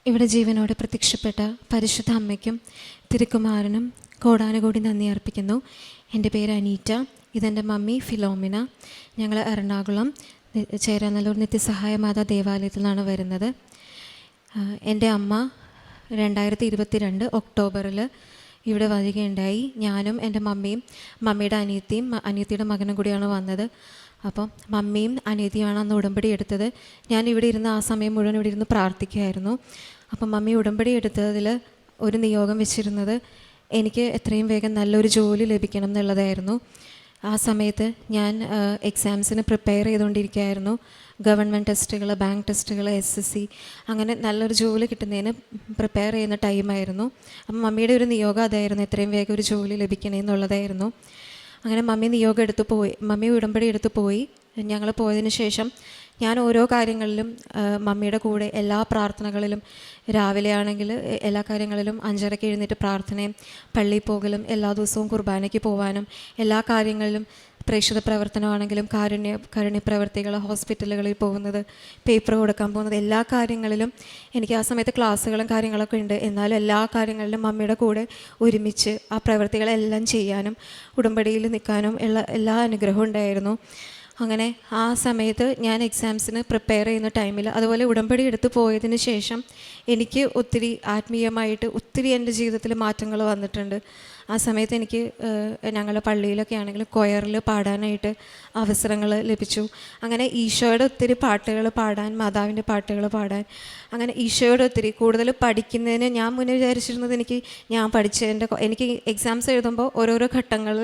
ഇവിടെ ജീവനോടെ പ്രത്യക്ഷപ്പെട്ട പരിശുദ്ധ അമ്മയ്ക്കും തിരുക്കുമാരനും കോടാനുകൂടി നന്ദി അർപ്പിക്കുന്നു. എൻ്റെ പേര് അനീറ്റ, ഇതെൻ്റെ മമ്മി ഫിലോമിന. ഞങ്ങൾ എറണാകുളം ചേരാനല്ലൂർ നിത്യസഹായ മാതാ ദേവാലയത്തിൽ നിന്നാണ് വരുന്നത്. എൻ്റെ അമ്മ 2022 ഒക്ടോബറിൽ ഇവിടെ വരികയുണ്ടായി. ഞാനും എൻ്റെ മമ്മിയും മമ്മിയുടെ അനിയത്തിയുടെ മകനും കൂടിയാണ് വന്നത്. അപ്പം മമ്മിയും അനിയത്തിയുമാണ് അന്ന് ഉടമ്പടി എടുത്തത്. ഞാൻ ഇവിടെ ഇരുന്ന് ആ സമയം മുഴുവൻ ഇവിടെ ഇരുന്ന് പ്രാർത്ഥിക്കുകയായിരുന്നു. അപ്പം മമ്മി ഉടമ്പടി എടുത്തതിൽ ഒരു നിയോഗം വെച്ചിരുന്നത് എനിക്ക് എത്രയും വേഗം നല്ലൊരു ജോലി ലഭിക്കണം എന്നുള്ളതായിരുന്നു. ആ സമയത്ത് ഞാൻ എക്സാംസിന് പ്രിപ്പയർ ചെയ്തുകൊണ്ടിരിക്കുകയായിരുന്നു. ഗവൺമെൻറ് ടെസ്റ്റുകൾ, ബാങ്ക് ടെസ്റ്റുകൾ, SSC, അങ്ങനെ നല്ലൊരു ജോലി കിട്ടുന്നതിന് പ്രിപ്പയർ ചെയ്യുന്ന ടൈമായിരുന്നു. അപ്പം മമ്മിയുടെ ഒരു നിയോഗം അതായിരുന്നു, എത്രയും വേഗം ഒരു ജോലി ലഭിക്കണേ എന്നുള്ളതായിരുന്നു. അങ്ങനെ മമ്മി ഉടമ്പടി എടുത്ത് പോയി. ഞങ്ങൾ പോയതിന് ശേഷം ഞാൻ ഓരോ കാര്യങ്ങളിലും മമ്മിയുടെ കൂടെ എല്ലാ പ്രാർത്ഥനകളിലും, രാവിലെ ആണെങ്കിൽ എല്ലാ കാര്യങ്ങളിലും 5:30 എഴുന്നേറ്റ് പ്രാർത്ഥനയും പള്ളിയിൽ പോകലും എല്ലാ ദിവസവും കുർബാനയ്ക്ക് പോകാനും എല്ലാ കാര്യങ്ങളിലും പ്രേക്ഷിത പ്രവർത്തനമാണെങ്കിലും കാരുണ്യ പ്രവർത്തികൾ, ഹോസ്പിറ്റലുകളിൽ പോകുന്നത്, പേപ്പർ കൊടുക്കാൻ പോകുന്നത്, എല്ലാ കാര്യങ്ങളിലും എനിക്ക് ആ സമയത്ത് ക്ലാസ്സുകളും കാര്യങ്ങളൊക്കെ ഉണ്ട്. എന്നാലും എല്ലാ കാര്യങ്ങളിലും മമ്മിയുടെ കൂടെ ഒരുമിച്ച് ആ പ്രവർത്തികളെല്ലാം ചെയ്യാനും ഉടമ്പടിയിൽ നിൽക്കാനും എല്ലാ അനുഗ്രഹവും ഉണ്ടായിരുന്നു. അങ്ങനെ ആ സമയത്ത് ഞാൻ എക്സാംസിന് പ്രിപ്പയർ ചെയ്യുന്ന ടൈമിൽ, അതുപോലെ ഉടമ്പടി എടുത്ത് പോയതിന് ശേഷം എനിക്ക് ഒത്തിരി ആത്മീയമായിട്ട് ഒത്തിരി എൻ്റെ ജീവിതത്തിൽ മാറ്റങ്ങൾ വന്നിട്ടുണ്ട്. ആ സമയത്ത് എനിക്ക് ഞങ്ങളുടെ പള്ളിയിലൊക്കെ ആണെങ്കിൽ കൊയറിൽ പാടാനായിട്ട് അവസരങ്ങൾ ലഭിച്ചു. അങ്ങനെ ഈശോയുടെ ഒത്തിരി പാട്ടുകൾ പാടാൻ, മാതാവിൻ്റെ പാട്ടുകൾ പാടാൻ, അങ്ങനെ ഈശോയുടെ ഒത്തിരി കൂടുതൽ പഠിക്കുന്നതിന് ഞാൻ മുന്നേ വിചാരിച്ചിരുന്നത് എനിക്ക് എക്സാംസ് എഴുതുമ്പോൾ ഓരോരോ ഘട്ടങ്ങൾ,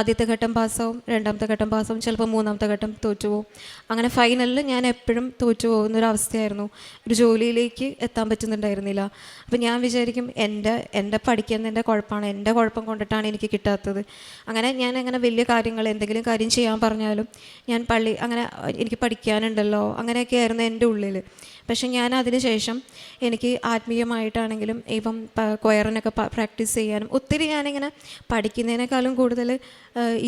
ആദ്യത്തെ ഘട്ടം പാസ്സാവും, രണ്ടാമത്തെ ഘട്ടം പാസ്സാവും, ചിലപ്പോൾ മൂന്നാമത്തെ ഘട്ടം തോറ്റുപോകും. അങ്ങനെ ഫൈനലിൽ ഞാൻ എപ്പോഴും തോറ്റു പോകുന്നൊരവസ്ഥയായിരുന്നു. ഒരു ജോലിയിലേക്ക് എത്താൻ പറ്റുന്നുണ്ടായിരുന്നില്ല. അപ്പം ഞാൻ വിചാരിക്കും എൻ്റെ പഠിക്കുന്നതിൻ്റെ കുഴപ്പമാണ്, എൻ്റെ കുഴപ്പം കൊണ്ടിട്ടാണ് എനിക്ക് കിട്ടാത്തത്. അങ്ങനെ വലിയ കാര്യങ്ങൾ, എന്തെങ്കിലും കാര്യം ചെയ്യാൻ പറഞ്ഞാലും ഞാൻ എനിക്ക് പഠിക്കാനുണ്ടല്ലോ, അങ്ങനെയൊക്കെ ആയിരുന്നു എൻ്റെ ഉള്ളിൽ. പക്ഷെ ഞാൻ അതിന് ശേഷം എനിക്ക് ആത്മീയമായിട്ടാണെങ്കിലും ഇപ്പം കൊയറിനൊക്കെ പ്രാക്ടീസ് ചെയ്യാനും ഒത്തിരി ഞാനിങ്ങനെ പഠിക്കുന്നതിനേക്കാളും കൂടുതൽ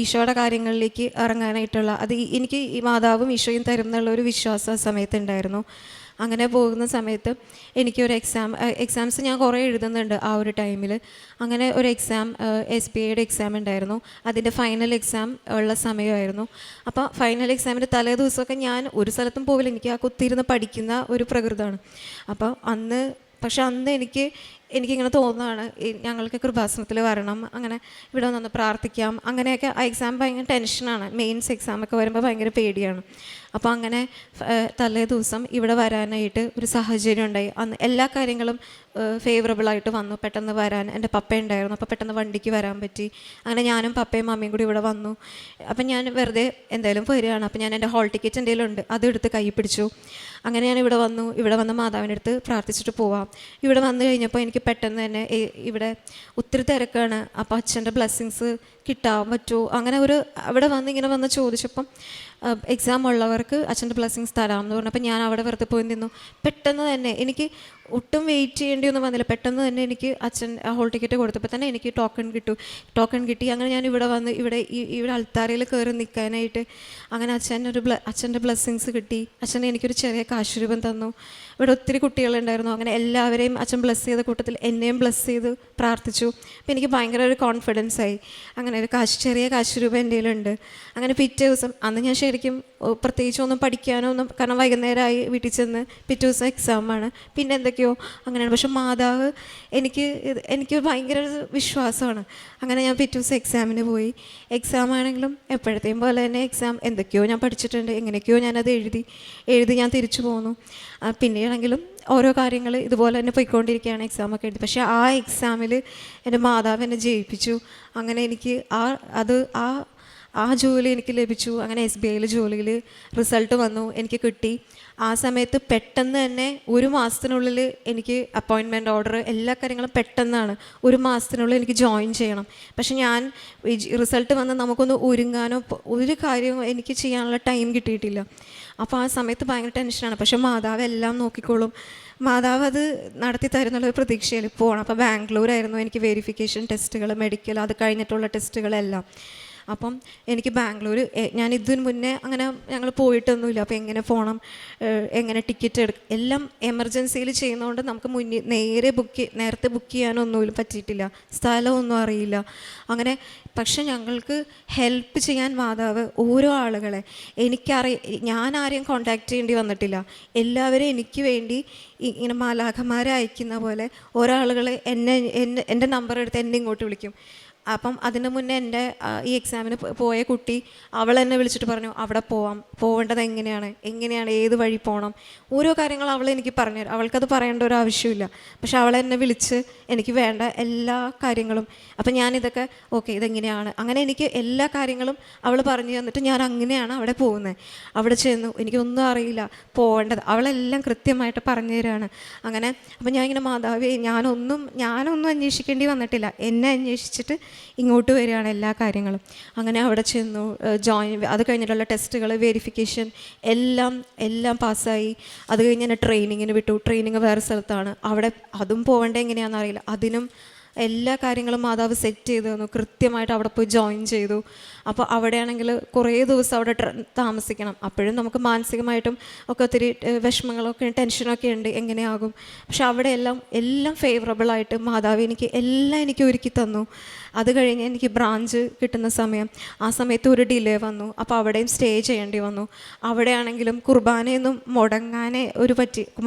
ഈശോയുടെ കാര്യങ്ങളിലേക്ക് ഇറങ്ങാനായിട്ടുള്ള എനിക്ക് ഈ മാതാവും ഈശോയും തരും എന്നുള്ളൊരു വിശ്വാസം ആ സമയത്തുണ്ടായിരുന്നു. അങ്ങനെ പോകുന്ന സമയത്ത് എനിക്കൊരു എക്സാംസ് ഞാൻ കുറേ എഴുതുന്നുണ്ട് ആ ഒരു ടൈമിൽ. അങ്ങനെ ഒരു SBIയുടെ എക്സാം ഉണ്ടായിരുന്നു. അതിൻ്റെ ഫൈനൽ എക്സാം ഉള്ള സമയമായിരുന്നു. അപ്പോൾ ഫൈനൽ എക്സാമിൻ്റെ തലേ ദിവസമൊക്കെ ഞാൻ ഒരു സ്ഥലത്തും പോവില്ല, എനിക്ക് ആ കുത്തിയിരുന്ന് പഠിക്കുന്ന ഒരു പ്രകൃതമാണ്. അപ്പോൾ അന്ന് എനിക്കിങ്ങനെ തോന്നുകയാണ്, ഞങ്ങൾക്ക് കൃപാസനത്തിൽ വരണം, അങ്ങനെ ഇവിടെ വന്ന് പ്രാർത്ഥിക്കാം, അങ്ങനെയൊക്കെ. ആ എക്സാം ഭയങ്കര ടെൻഷനാണ്, മെയിൻസ് എക്സാമൊക്കെ വരുമ്പോൾ ഭയങ്കര പേടിയാണ്. അപ്പോൾ അങ്ങനെ തലേ ദിവസം ഇവിടെ വരാനായിട്ട് ഒരു സാഹചര്യം ഉണ്ടായി. അന്ന് എല്ലാ കാര്യങ്ങളും ഫേവറബിളായിട്ട് വന്നു. പെട്ടെന്ന് വരാൻ എൻ്റെ പപ്പ ഉണ്ടായിരുന്നു, അപ്പോൾ പെട്ടെന്ന് വണ്ടിക്ക് വരാൻ പറ്റി. അങ്ങനെ ഞാനും പപ്പയും മമ്മിയും കൂടി ഇവിടെ വന്നു. അപ്പം ഞാൻ വെറുതെ എന്തായാലും വരികയാണ്, അപ്പോൾ ഞാൻ എൻ്റെ ഹോൾ ടിക്കറ്റ് എന്തെങ്കിലും ഉണ്ട് അതെടുത്ത് കൈ പിടിച്ചു. അങ്ങനെ ഞാൻ ഇവിടെ വന്ന് മാതാവിൻ്റെ അടുത്ത് പ്രാർത്ഥിച്ചിട്ട് പോവാം. ഇവിടെ വന്നു കഴിഞ്ഞപ്പോൾ എനിക്ക് പെട്ടെന്ന് തന്നെ ഇവിടെ ഒത്തിരി തിരക്കാണ്, അപ്പോൾ അച്ഛൻ്റെ ബ്ലെസ്സിങ്സ് കിട്ടാൻ പറ്റുമോ, അങ്ങനെ അവിടെ വന്ന് ചോദിച്ചപ്പം എക്സാം ഉള്ളവർക്ക് അച്ഛൻ്റെ ബ്ലെസ്സിങ്സ് തരാമെന്ന് പറഞ്ഞു. അപ്പം ഞാൻ അവിടെ വെറുതെ പോയി നിന്നു. പെട്ടെന്ന് തന്നെ എനിക്ക് ഒട്ടും വെയിറ്റ് ചെയ്യേണ്ടിയൊന്നും വന്നില്ല. പെട്ടെന്ന് തന്നെ എനിക്ക് അച്ഛൻ ഹോൾ ടിക്കറ്റ് കൊടുത്തപ്പോൾ തന്നെ എനിക്ക് ടോക്കൺ കിട്ടി. അങ്ങനെ ഞാൻ ഇവിടെ അൾത്താരയിൽ കയറി നിൽക്കാനായിട്ട് അങ്ങനെ അച്ഛൻ്റെ ബ്ലെസ്സിങ്സ് കിട്ടി. അച്ഛൻ എനിക്കൊരു ചെറിയ കാശുരൂപം തന്നു. ഇവിടെ ഒത്തിരി കുട്ടികളുണ്ടായിരുന്നു. അങ്ങനെ എല്ലാവരെയും അച്ഛൻ ബ്ലെസ് ചെയ്ത കൂട്ടത്തിൽ എന്നെയും ബ്ലെസ് ചെയ്ത് പ്രാർത്ഥിച്ചു. അപ്പോൾ എനിക്ക് ഭയങ്കര ഒരു കോൺഫിഡൻസ് ആയി. അങ്ങനെ ഒരു ചെറിയ കാശുരൂപം എൻ്റെ കയ്യിലുണ്ട്. അങ്ങനെ പിറ്റേ ദിവസം അന്ന് ഞാൻ ശരിക്കും പ്രത്യേകിച്ച് ഒന്നും പഠിക്കാനോ കാരണം വൈകുന്നേരമായി വീട്ടിൽ ചെന്ന് പിറ്റേ ദിവസം എക്സാമാണ്, പിന്നെ എന്തൊക്കെയോ അങ്ങനെയാണ്. പക്ഷെ മാതാവ് എനിക്ക് ഭയങ്കര വിശ്വാസമാണ്. അങ്ങനെ ഞാൻ പിറ്റേ ദിവസം എക്സാമിന് പോയി. എക്സാം ആണെങ്കിലും എപ്പോഴത്തെയും പോലെ തന്നെ എക്സാം എന്തൊക്കെയോ ഞാൻ പഠിച്ചിട്ടുണ്ട്, എങ്ങനെയൊക്കെയോ ഞാനത് എഴുതി ഞാൻ തിരിച്ചു പോന്നു. പിന്നെയാണെങ്കിലും ഓരോ കാര്യങ്ങൾ ഇതുപോലെ തന്നെ പോയിക്കൊണ്ടിരിക്കുകയാണ്. എക്സാമൊക്കെ എഴുതി. പക്ഷേ ആ എക്സാമിൽ എൻ്റെ മാതാവ് എന്നെ ജയിപ്പിച്ചു. അങ്ങനെ എനിക്ക് ആ ജോലി എനിക്ക് ലഭിച്ചു. അങ്ങനെ SBIയിൽ ജോലിയിൽ റിസൾട്ട് വന്നു, എനിക്ക് കിട്ടി. ആ സമയത്ത് പെട്ടെന്ന് തന്നെ 1 മാസത്തിനുള്ളിൽ എനിക്ക് അപ്പോയിൻമെൻറ്റ് ഓർഡർ, എല്ലാ കാര്യങ്ങളും പെട്ടെന്നാണ്. 1 മാസത്തിനുള്ളിൽ എനിക്ക് ജോയിൻ ചെയ്യണം. പക്ഷെ ഞാൻ റിസൾട്ട് വന്ന് നമുക്കൊന്ന് ഒരുങ്ങാനോ ഒരു കാര്യവും എനിക്ക് ചെയ്യാനുള്ള ടൈം കിട്ടിയിട്ടില്ല. അപ്പോൾ ആ സമയത്ത് ഭയങ്കര ടെൻഷനാണ്. പക്ഷെ മാതാവ് എല്ലാം നോക്കിക്കോളും, മാതാവ് അത് നടത്തി തരുന്നുള്ളൊരു പ്രതീക്ഷയിൽ പോകണം. അപ്പോൾ ബാംഗ്ലൂരായിരുന്നു എനിക്ക് വെരിഫിക്കേഷൻ ടെസ്റ്റുകൾ, മെഡിക്കൽ, അത് കഴിഞ്ഞിട്ടുള്ള ടെസ്റ്റുകളെല്ലാം. അപ്പം എനിക്ക് ബാംഗ്ലൂർ ഞാൻ ഇതിന് മുന്നേ അങ്ങനെ ഞങ്ങൾ പോയിട്ടൊന്നുമില്ല. അപ്പോൾ എങ്ങനെ പോകണം, എങ്ങനെ ടിക്കറ്റ് എടുക്കും, എല്ലാം എമർജൻസിയിൽ ചെയ്യുന്നതുകൊണ്ട് നമുക്ക് നേരത്തെ ബുക്ക് ചെയ്യാനൊന്നും പറ്റിയിട്ടില്ല, സ്ഥലമൊന്നും അറിയില്ല. അങ്ങനെ പക്ഷെ ഞങ്ങൾക്ക് ഹെൽപ്പ് ചെയ്യാൻ മാതാവ് ഓരോ ആളുകളെ ഞാൻ ആരെയും കോണ്ടാക്ട് ചെയ്യേണ്ടി വന്നിട്ടില്ല. എല്ലാവരും എനിക്ക് വേണ്ടി ഇങ്ങനെ മാലാഖമാരെ അയക്കുന്ന പോലെ ഒരാളുകൾ എൻ്റെ നമ്പർ എടുത്ത് എന്നെ ഇങ്ങോട്ട് വിളിക്കും. അപ്പം അതിന് മുന്നേ എൻ്റെ ഈ എക്സാമിന് പോയ കുട്ടി അവൾ എന്നെ വിളിച്ചിട്ട് പറഞ്ഞു അവിടെ പോവേണ്ടത് എങ്ങനെയാണ് ഏത് വഴി പോകണം, ഓരോ കാര്യങ്ങളും അവൾ എനിക്ക് പറഞ്ഞുതരും. അവൾക്കത് പറയേണ്ട ഒരു ആവശ്യമില്ല. പക്ഷെ അവൾ എന്നെ വിളിച്ച് എനിക്ക് വേണ്ട എല്ലാ കാര്യങ്ങളും, അപ്പം ഞാനിതൊക്കെ ഓക്കെ ഇതെങ്ങനെയാണ്, അങ്ങനെ എനിക്ക് എല്ലാ കാര്യങ്ങളും അവൾ പറഞ്ഞു തന്നിട്ട് ഞാൻ അങ്ങനെയാണ് അവിടെ പോകുന്നത്. അവിടെ ചെന്നു എനിക്കൊന്നും അറിയില്ല പോവേണ്ടത്, അവളെല്ലാം കൃത്യമായിട്ട് പറഞ്ഞു തരാണ്. അങ്ങനെ അപ്പം ഞാൻ ഇങ്ങനെ മാതാവേ ഞാനൊന്നും അന്വേഷിക്കേണ്ടി വന്നിട്ടില്ല, എന്നെ അന്വേഷിച്ചിട്ട് ഇങ്ങോട്ട് വരികയാണ് എല്ലാ കാര്യങ്ങളും. അങ്ങനെ അവിടെ ചെന്നു അത് കഴിഞ്ഞിട്ടുള്ള ടെസ്റ്റുകൾ വെരിഫിക്കേഷൻ എല്ലാം പാസ്സായി. അത് കഴിഞ്ഞ് എന്നെ ട്രെയിനിങ്ങിന് വിട്ടു. ട്രെയിനിങ് വേറെ സ്ഥലത്താണ്, അവിടെ അതും പോകേണ്ടത് എങ്ങനെയാണെന്ന് അറിയില്ല. അതിനും എല്ലാ കാര്യങ്ങളും മാതാവ് സെറ്റ് ചെയ്ത് തന്നു. കൃത്യമായിട്ട് അവിടെ പോയി ജോയിൻ ചെയ്തു. അപ്പോൾ അവിടെയാണെങ്കിൽ കുറേ ദിവസം അവിടെ താമസിക്കണം. അപ്പോഴും നമുക്ക് മാനസികമായിട്ടും ഒക്കെ ഒത്തിരി വിഷമങ്ങളൊക്കെ ടെൻഷനൊക്കെ ഉണ്ട്, എങ്ങനെയാകും. പക്ഷെ അവിടെ എല്ലാം ഫേവറബിളായിട്ട് മാതാവ് എനിക്ക് ഒരുക്കി തന്നു. അത് കഴിഞ്ഞ് എനിക്ക് ബ്രാഞ്ച് കിട്ടുന്ന ആ സമയത്ത് ഒരു ഡിലേ വന്നു. അപ്പോൾ അവിടെയും സ്റ്റേ ചെയ്യേണ്ടി വന്നു. അവിടെയാണെങ്കിലും കുർബാനയൊന്നും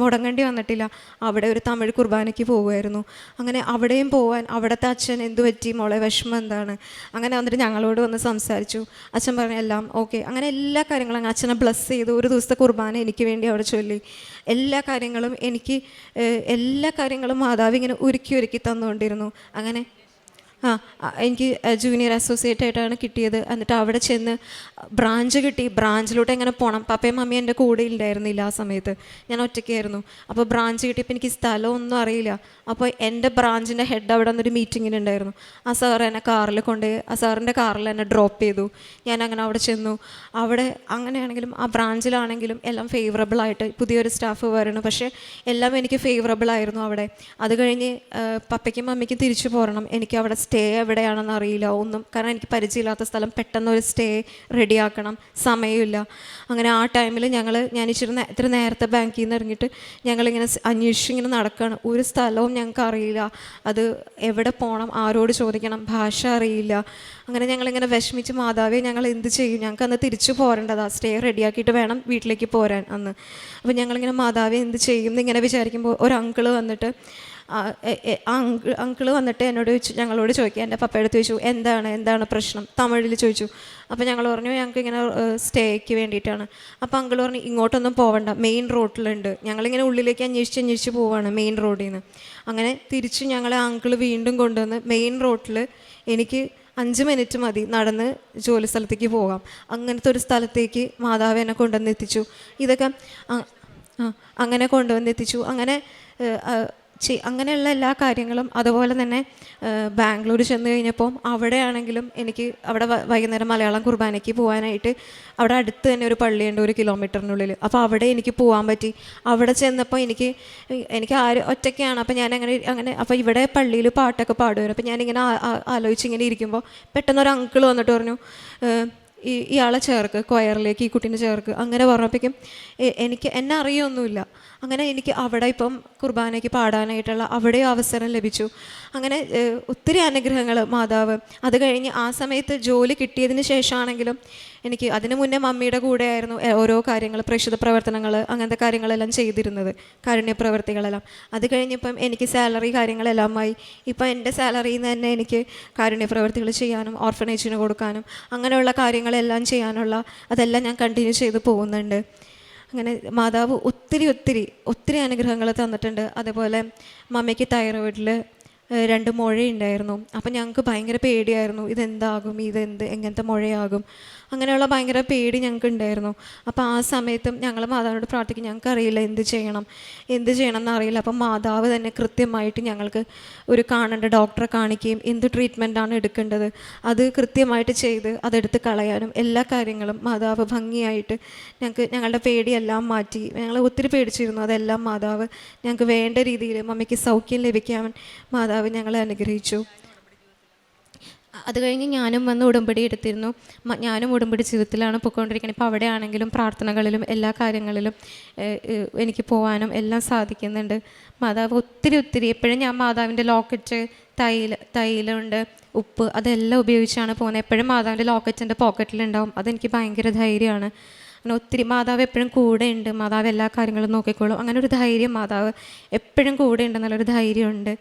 മുടങ്ങേണ്ടി വന്നിട്ടില്ല. അവിടെ ഒരു തമിഴ് കുർബാനയ്ക്ക് പോകുമായിരുന്നു. അങ്ങനെ അവിടെയും പോവാൻ അവിടുത്തെ അച്ഛൻ എന്തു പറ്റി മോളെ, വിഷമം എന്താണ്, അങ്ങനെ വന്നിട്ട് ഞങ്ങളോട് വന്ന് സംസാരിച്ചു. അച്ഛൻ പറഞ്ഞ എല്ലാം ഓക്കെ. അങ്ങനെ എല്ലാ കാര്യങ്ങളും അങ്ങ് അച്ഛനെ ബ്ലസ് ചെയ്തു. ഒരു ദിവസത്തെ കുർബാന എനിക്ക് വേണ്ടി അവിടെ ചൊല്ലി. എല്ലാ കാര്യങ്ങളും മാതാവ് ഇങ്ങനെ ഒരുക്കി തന്നുകൊണ്ടിരുന്നു. അങ്ങനെ എനിക്ക് ജൂനിയർ അസോസിയേറ്റ് ആയിട്ടാണ് കിട്ടിയത്. എന്നിട്ട് അവിടെ ചെന്ന് ബ്രാഞ്ച് കിട്ടി. ബ്രാഞ്ചിലോട്ട് എങ്ങനെ പോകണം, പപ്പയും മമ്മിയും എൻ്റെ കൂടെ ഉണ്ടായിരുന്നില്ല ആ സമയത്ത്, ഞാൻ ഒറ്റയ്ക്കായിരുന്നു. അപ്പോൾ ബ്രാഞ്ച് കിട്ടിയപ്പോൾ എനിക്ക് സ്ഥലമൊന്നും അറിയില്ല. അപ്പോൾ എൻ്റെ ബ്രാഞ്ചിൻ്റെ ഹെഡ് അവിടെ നിന്നൊരു മീറ്റിങ്ങിനുണ്ടായിരുന്നു. ആ സാർ എന്നെ കാറിൽ കൊണ്ടുപോയി ആ സാറിൻ്റെ കാറിൽ എന്നെ ഡ്രോപ്പ് ചെയ്തു. ഞാൻ അങ്ങനെ അവിടെ ചെന്നു. അവിടെ അങ്ങനെയാണെങ്കിലും ആ ബ്രാഞ്ചിലാണെങ്കിലും എല്ലാം ഫേവറബിളായിട്ട് പുതിയൊരു സ്റ്റാഫ് വരണം. പക്ഷേ എല്ലാം എനിക്ക് ഫേവറബിളായിരുന്നു അവിടെ. അത് കഴിഞ്ഞ് പപ്പയ്ക്കും മമ്മിക്കും തിരിച്ചു പോരണം. എനിക്ക് അവിടെ സ്റ്റേ എവിടെയാണെന്ന് അറിയില്ല ഒന്നും, കാരണം എനിക്ക് പരിചയമില്ലാത്ത സ്ഥലം. പെട്ടെന്നൊരു സ്റ്റേ റെഡിയാക്കണം, സമയമില്ല. അങ്ങനെ ആ ടൈമിൽ ഞാൻ ഇത്ര നേരത്തെ ബാങ്കിൽ നിന്ന് ഇറങ്ങിയിട്ട് ഞങ്ങളിങ്ങനെ അന്വേഷിച്ചിങ്ങനെ നടക്കുകയാണ്. ഒരു സ്ഥലവും ഞങ്ങൾക്ക് അറിയില്ല, അത് എവിടെ പോകണം, ആരോട് ചോദിക്കണം, ഭാഷ അറിയില്ല. അങ്ങനെ ഞങ്ങളിങ്ങനെ വിഷമിച്ച് മാതാവേ ഞങ്ങൾ എന്ത് ചെയ്യും, ഞങ്ങൾക്ക് അന്ന് തിരിച്ചു പോരേണ്ടതാണ്, സ്റ്റേ റെഡിയാക്കിയിട്ട് വേണം വീട്ടിലേക്ക് പോരാൻ അന്ന്. അപ്പോൾ ഞങ്ങളിങ്ങനെ മാതാവേ എന്ത് ചെയ്യും എന്നിങ്ങനെ വിചാരിക്കുമ്പോൾ ഒരു അങ്കിള് വന്നിട്ട് അങ്കിള് വന്നിട്ട് ഞങ്ങളോട് ചോദിക്കുക, എൻ്റെ പപ്പയുടെ ചോദിച്ചു എന്താണ് പ്രശ്നം, തമിഴിൽ ചോദിച്ചു. അപ്പോൾ ഞങ്ങൾ പറഞ്ഞു ഞങ്ങൾക്ക് ഇങ്ങനെ സ്റ്റേക്ക് വേണ്ടിയിട്ടാണ്. അപ്പോൾ അങ്കിൾ പറഞ്ഞു ഇങ്ങോട്ടൊന്നും പോവണ്ട, മെയിൻ റോഡിലുണ്ട്. ഞങ്ങളിങ്ങനെ ഉള്ളിലേക്ക് അന്വേഷിച്ച് പോവാണ് മെയിൻ റോഡിൽ നിന്ന്. അങ്ങനെ തിരിച്ച് ഞങ്ങളെ അങ്കിൾ വീണ്ടും കൊണ്ടുവന്ന് മെയിൻ റോഡിൽ എനിക്ക് 5 മിനിറ്റ് മതി നടന്ന് ജോലി സ്ഥലത്തേക്ക് പോകാം. അങ്ങനത്തെ ഒരു സ്ഥലത്തേക്ക് മാതാവ് എന്നെ കൊണ്ടുവന്നെത്തിച്ചു. ഇതൊക്കെ അങ്ങനെ കൊണ്ടുവന്നെത്തിച്ചു. അങ്ങനെയുള്ള എല്ലാ കാര്യങ്ങളും. അതുപോലെ തന്നെ ബാംഗ്ലൂർ ചെന്ന് കഴിഞ്ഞപ്പം അവിടെയാണെങ്കിലും എനിക്ക് അവിടെ വൈകുന്നേരം മലയാളം കുർബാനയ്ക്ക് പോകാനായിട്ട് അവിടെ അടുത്ത് തന്നെ ഒരു പള്ളിയുണ്ട് 1 കിലോമീറ്ററിനുള്ളിൽ. അപ്പോൾ അവിടെ എനിക്ക് പോകാൻ പറ്റി. അവിടെ ചെന്നപ്പോൾ എനിക്ക് ഒറ്റയ്ക്കാണ്. അപ്പോൾ ഞാൻ അങ്ങനെ അപ്പോൾ ഇവിടെ പള്ളിയിൽ പാട്ടൊക്കെ പാടുമായിരുന്നു. അപ്പോൾ ഞാനിങ്ങനെ ആലോചിച്ചിങ്ങനെ ഇരിക്കുമ്പോൾ പെട്ടെന്നൊരു അങ്കിൾ വന്നിട്ട് പറഞ്ഞു ഇയാളെ ചേർക്ക്, കൊയറിലേക്ക് ഈ കുട്ടീനെ ചേർക്ക്. അങ്ങനെ പറഞ്ഞപ്പോഴേക്കും എന്നെ അറിയൊന്നുമില്ല. അങ്ങനെ എനിക്ക് അവിടെ ഇപ്പം കുർബാനയ്ക്ക് പാടാനായിട്ടുള്ള അവിടെ അവസരം ലഭിച്ചു. അങ്ങനെ ഒത്തിരി അനുഗ്രഹങ്ങൾ മാതാവ്. അത് കഴിഞ്ഞ് ആ സമയത്ത് ജോലി കിട്ടിയതിന് ശേഷമാണെങ്കിലും എനിക്ക് അതിന് മുന്നേ മമ്മിയുടെ കൂടെ ആയിരുന്നു ഓരോ കാര്യങ്ങൾ, പ്രേക്ഷിത പ്രവർത്തനങ്ങൾ, അങ്ങനത്തെ കാര്യങ്ങളെല്ലാം ചെയ്തിരുന്നത്, കാരുണ്യ പ്രവർത്തികളെല്ലാം. അത് കഴിഞ്ഞപ്പം എനിക്ക് സാലറി കാര്യങ്ങളെല്ലാമായി. ഇപ്പം എൻ്റെ സാലറിയിൽ നിന്ന് തന്നെ എനിക്ക് കാരുണ്യ പ്രവർത്തികൾ ചെയ്യാനും ഓർഫനേജിന് കൊടുക്കാനും അങ്ങനെയുള്ള കാര്യങ്ങളെല്ലാം ചെയ്യാനുള്ള അതെല്ലാം ഞാൻ കണ്ടിന്യൂ ചെയ്ത് പോകുന്നുണ്ട്. അങ്ങനെ മാതാവ് ഒത്തിരി അനുഗ്രഹങ്ങൾ തന്നിട്ടുണ്ട്. അതേപോലെ മമ്മിക്ക് തൈറോയിഡിൽ 2 മുഴയുണ്ടായിരുന്നു. അപ്പം ഞങ്ങൾക്ക് ഭയങ്കര പേടിയായിരുന്നു, ഇതെന്താകും, എങ്ങനത്തെ മുഴയാകും, അങ്ങനെയുള്ള ഭയങ്കര പേടി ഞങ്ങൾക്ക് ഉണ്ടായിരുന്നു. അപ്പോൾ ആ സമയത്തും ഞങ്ങൾ മാതാവിനോട് പ്രാർത്ഥിക്കും, ഞങ്ങൾക്കറിയില്ല എന്ത് ചെയ്യണം എന്നറിയില്ല. അപ്പം മാതാവ് തന്നെ കൃത്യമായിട്ട് ഞങ്ങൾക്ക് ഒരു കാണേണ്ട ഡോക്ടറെ കാണിക്കുകയും എന്ത് ട്രീറ്റ്മെൻറ്റാണ് എടുക്കേണ്ടത് അത് കൃത്യമായിട്ട് ചെയ്ത് അതെടുത്ത് കളയാനും എല്ലാ കാര്യങ്ങളും മാതാവ് ഭംഗിയായിട്ട് ഞങ്ങളുടെ പേടിയെല്ലാം മാറ്റി. ഞങ്ങൾ ഒത്തിരി പേടിച്ചിരുന്നു, അതെല്ലാം മാതാവ് ഞങ്ങൾക്ക് വേണ്ട രീതിയിൽ മമ്മിക്ക് സൗഖ്യം ലഭിക്കാൻ മാതാവ് ഞങ്ങളെ അനുഗ്രഹിച്ചു. അത് കഴിഞ്ഞ് ഞാനും വന്ന് ഉടമ്പടി എടുത്തിരുന്നു. ഞാനും ഉടമ്പടി ജീവിതത്തിലാണ് പോയിക്കൊണ്ടിരിക്കുന്നത്. ഇപ്പോൾ അവിടെ ആണെങ്കിലും പ്രാർത്ഥനകളിലും എല്ലാ കാര്യങ്ങളിലും എനിക്ക് പോകാനും എല്ലാം സാധിക്കുന്നുണ്ട്. മാതാവ് ഒത്തിരി എപ്പോഴും ഞാൻ മാതാവിൻ്റെ ലോക്കറ്റ്, തൈലമുണ്ട്, ഉപ്പ്, അതെല്ലാം ഉപയോഗിച്ചാണ് പോകുന്നത്. എപ്പോഴും മാതാവിൻ്റെ ലോക്കറ്റ് എൻ്റെ പോക്കറ്റിലുണ്ടാവും. അതെനിക്ക് ഭയങ്കര ധൈര്യമാണ്. അങ്ങനെ ഒത്തിരി മാതാവ് എപ്പോഴും കൂടെ ഉണ്ട്. മാതാവ് എല്ലാ കാര്യങ്ങളും നോക്കിക്കോളും. അങ്ങനെ ഒരു ധൈര്യം മാതാവ് എപ്പോഴും കൂടെ ഉണ്ടെന്നുള്ളൊരു ധൈര്യമുണ്ട്.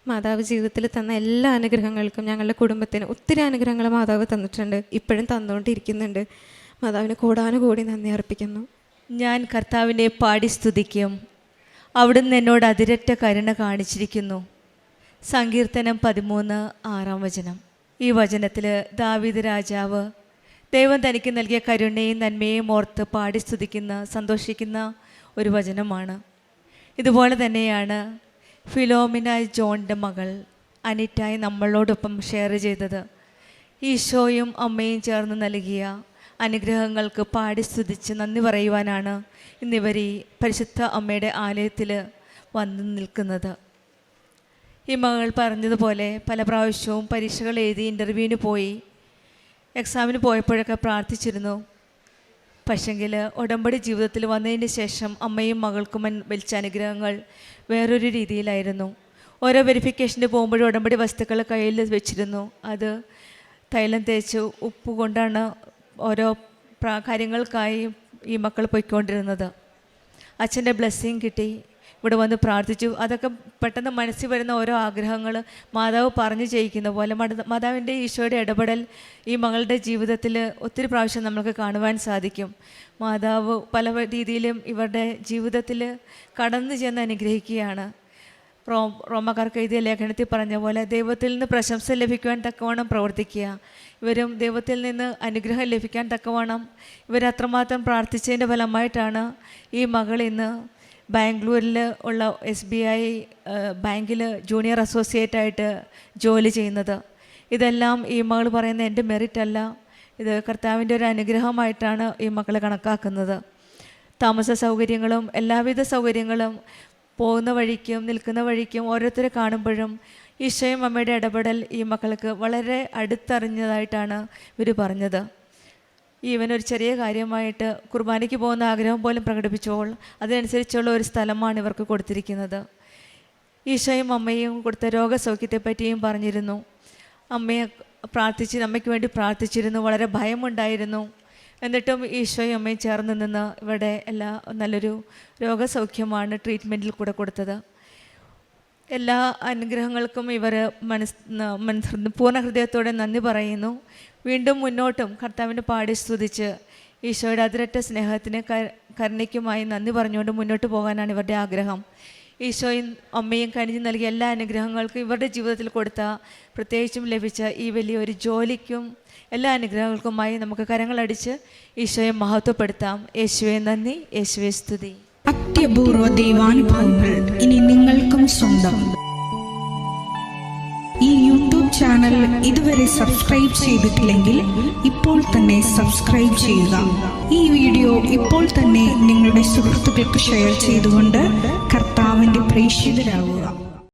മാതാവ് ജീവിതത്തിൽ തന്ന എല്ലാ അനുഗ്രഹങ്ങൾക്കും ഞങ്ങളുടെ കുടുംബത്തിന് ഒത്തിരി അനുഗ്രഹങ്ങൾ മാതാവ് തന്നിട്ടുണ്ട്, ഇപ്പോഴും തന്നുകൊണ്ടിരിക്കുന്നുണ്ട്. മാതാവിന് കോടാനുകോടി നന്ദി അർപ്പിക്കുന്നു. ഞാൻ കർത്താവിനെ പാടി സ്തുതിക്കും. അവിടുന്ന് എന്നോട് അതിരറ്റ കരുണ കാണിച്ചിരിക്കുന്നു. സങ്കീർത്തനം 13:6. ഈ വചനത്തിൽ ദാവീദ് രാജാവ് ദൈവം തനിക്ക് നൽകിയ കരുണയും നന്മയും ഓർത്ത് പാടി സ്തുതിക്കുന്ന, സന്തോഷിക്കുന്ന ഒരു വചനമാണ്. ഇതുപോലെ തന്നെയാണ് ഫിലോമിന ജോണിൻ്റെ മകൾ അനിറ്റായി നമ്മളോടൊപ്പം ഷെയർ ചെയ്തത്. ഈശോയും അമ്മയും ചേർന്ന് നൽകിയ അനുഗ്രഹങ്ങൾക്ക് പാടി സ്തുതിച്ച് നന്ദി പറയുവാനാണ് ഇന്നിവർ ഈ പരിശുദ്ധ അമ്മയുടെ ആലയത്തിൽ വന്നു നിൽക്കുന്നത്. ഈ മകൾ പറഞ്ഞതുപോലെ പല പ്രാവശ്യവും പരീക്ഷകൾ എഴുതി ഇൻ്റർവ്യൂവിന് പോയി, എക്സാമിന് പോയപ്പോഴൊക്കെ പ്രാർത്ഥിച്ചിരുന്നു. പക്ഷെങ്കിൽ ഉടമ്പടി ജീവിതത്തിൽ വന്നതിന് ശേഷം അമ്മയും മകൾക്കും വലിച്ച അനുഗ്രഹങ്ങൾ വേറൊരു രീതിയിലായിരുന്നു. ഓരോ വെരിഫിക്കേഷന് പോകുമ്പോഴും ഉടമ്പടി വസ്തുക്കൾ കയ്യിൽ വെച്ചിരുന്നു. അത് തൈലം തേച്ച് ഉപ്പ് കൊണ്ടാണ് ഓരോ കാര്യങ്ങൾക്കായി ഈ മക്കൾ പോയിക്കൊണ്ടിരുന്നത്. അച്ഛൻ്റെ ബ്ലെസ്സിങ് കിട്ടി, ഇവിടെ വന്ന് പ്രാർത്ഥിച്ചു. അതൊക്കെ പെട്ടെന്ന് മനസ്സിൽ വരുന്ന ഓരോ ആഗ്രഹങ്ങൾ മാതാവ് പറഞ്ഞു ചെയ്യിക്കുന്ന പോലെ മാതാവിൻ്റെ ഈശോയുടെ ഇടപെടൽ ഈ മകളുടെ ജീവിതത്തിൽ ഒത്തിരി പ്രാവശ്യം നമുക്ക് കാണുവാൻ സാധിക്കും. മാതാവ് പല രീതിയിലും ഇവരുടെ ജീവിതത്തിൽ കടന്നു ചെന്ന് അനുഗ്രഹിക്കുകയാണ്. റോമക്കാർക്ക് എഴുതിയ ലേഖനത്തിൽ പറഞ്ഞ പോലെ ദൈവത്തിൽ നിന്ന് പ്രശംസ ലഭിക്കുവാൻ തക്കവണ്ണം പ്രവർത്തിക്കുക. ഇവരും ദൈവത്തിൽ നിന്ന് അനുഗ്രഹം ലഭിക്കാൻ തക്കവണ്ണം ഇവരത്രമാത്രം പ്രാർത്ഥിച്ചതിൻ്റെ ഫലമായിട്ടാണ് ഈ മകൾ ഇന്ന് ബാംഗ്ലൂരിൽ ഉള്ള SBI ബാങ്കിൽ ജൂനിയർ അസോസിയേറ്റായിട്ട് ജോലി ചെയ്യുന്നത്. ഇതെല്ലാം ഈ മകൾ പറയുന്ന എൻ്റെ മെറിറ്റ് അല്ല, ഇത് കർത്താവിൻ്റെ ഒരു അനുഗ്രഹമായിട്ടാണ് ഈ മക്കളെ കണക്കാക്കുന്നത്. താമസ സൗകര്യങ്ങളും എല്ലാവിധ സൗകര്യങ്ങളും പോകുന്ന വഴിക്കും നിൽക്കുന്ന വഴിക്കും ഓരോരുത്തരെ കാണുമ്പോഴും ഈശോയും അമ്മയുടെ ഇടപെടൽ ഈ മക്കൾക്ക് വളരെ അടുത്തറിഞ്ഞതായിട്ടാണ് ഇവർ പറഞ്ഞത്. ഈവൻ ഒരു ചെറിയ കാര്യമായിട്ട് കുർബാനയ്ക്ക് പോകുന്ന ആഗ്രഹം പോലും പ്രകടിപ്പിച്ചപ്പോൾ അതനുസരിച്ചുള്ള ഒരു സ്ഥലമാണ് ഇവർക്ക് കൊടുത്തിരിക്കുന്നത്. ഈശോയും അമ്മയും കൊടുത്ത രോഗസൗഖ്യത്തെ പറ്റിയും പറഞ്ഞിരുന്നു. അമ്മയെ അമ്മയ്ക്ക് വേണ്ടി പ്രാർത്ഥിച്ചിരുന്നു. വളരെ ഭയമുണ്ടായിരുന്നു. എന്നിട്ടും ഈശോയും അമ്മയും ചേർന്ന് നിന്ന് ഇവിടെ നല്ലൊരു രോഗസൗഖ്യമാണ് ട്രീറ്റ്മെൻറ്റിൽ കൂടെ കൊടുത്തത്. എല്ലാ അനുഗ്രഹങ്ങൾക്കും ഇവർ പൂർണ്ണ ഹൃദയത്തോടെ നന്ദി പറയുന്നു. വീണ്ടും മുന്നോട്ടും കർത്താവിനെ പാടി സ്തുതിച്ച് ഈശോയുടെ അതിരറ്റ സ്നേഹത്തിന് കരുണയ്ക്കുമായി നന്ദി പറഞ്ഞുകൊണ്ട് മുന്നോട്ട് പോകാനാണ് ഇവരുടെ ആഗ്രഹം. ഈശോയും അമ്മയും കനിഞ്ഞു നൽകിയ എല്ലാ അനുഗ്രഹങ്ങൾക്കും ഇവരുടെ ജീവിതത്തിൽ കൊടുത്ത പ്രത്യേകിച്ചും ലഭിച്ച ഈ വലിയൊരു ജോലിക്കും എല്ലാ അനുഗ്രഹങ്ങൾക്കുമായി നമുക്ക് കരങ്ങളടിച്ച് ഈശോയെ മഹത്വപ്പെടുത്താം. യേശുവെ നന്ദി, യേശുവെ സ്തുതി. അത്യപൂർവ ദൈവാനുഭവങ്ങൾ ഇനി നിങ്ങൾക്കും സ്വന്തം. ഈ യൂട്യൂബ് ചാനൽ ഇതുവരെ സബ്സ്ക്രൈബ് ചെയ്തിട്ടില്ലെങ്കിൽ ഇപ്പോൾ തന്നെ സബ്സ്ക്രൈബ് ചെയ്യുക. ഈ വീഡിയോ ഇപ്പോൾ തന്നെ നിങ്ങളുടെ സുഹൃത്തുക്കൾക്ക് ഷെയർ ചെയ്തുകൊണ്ട് കർത്താവിൻ്റെ പ്രേക്ഷിതരാകുക.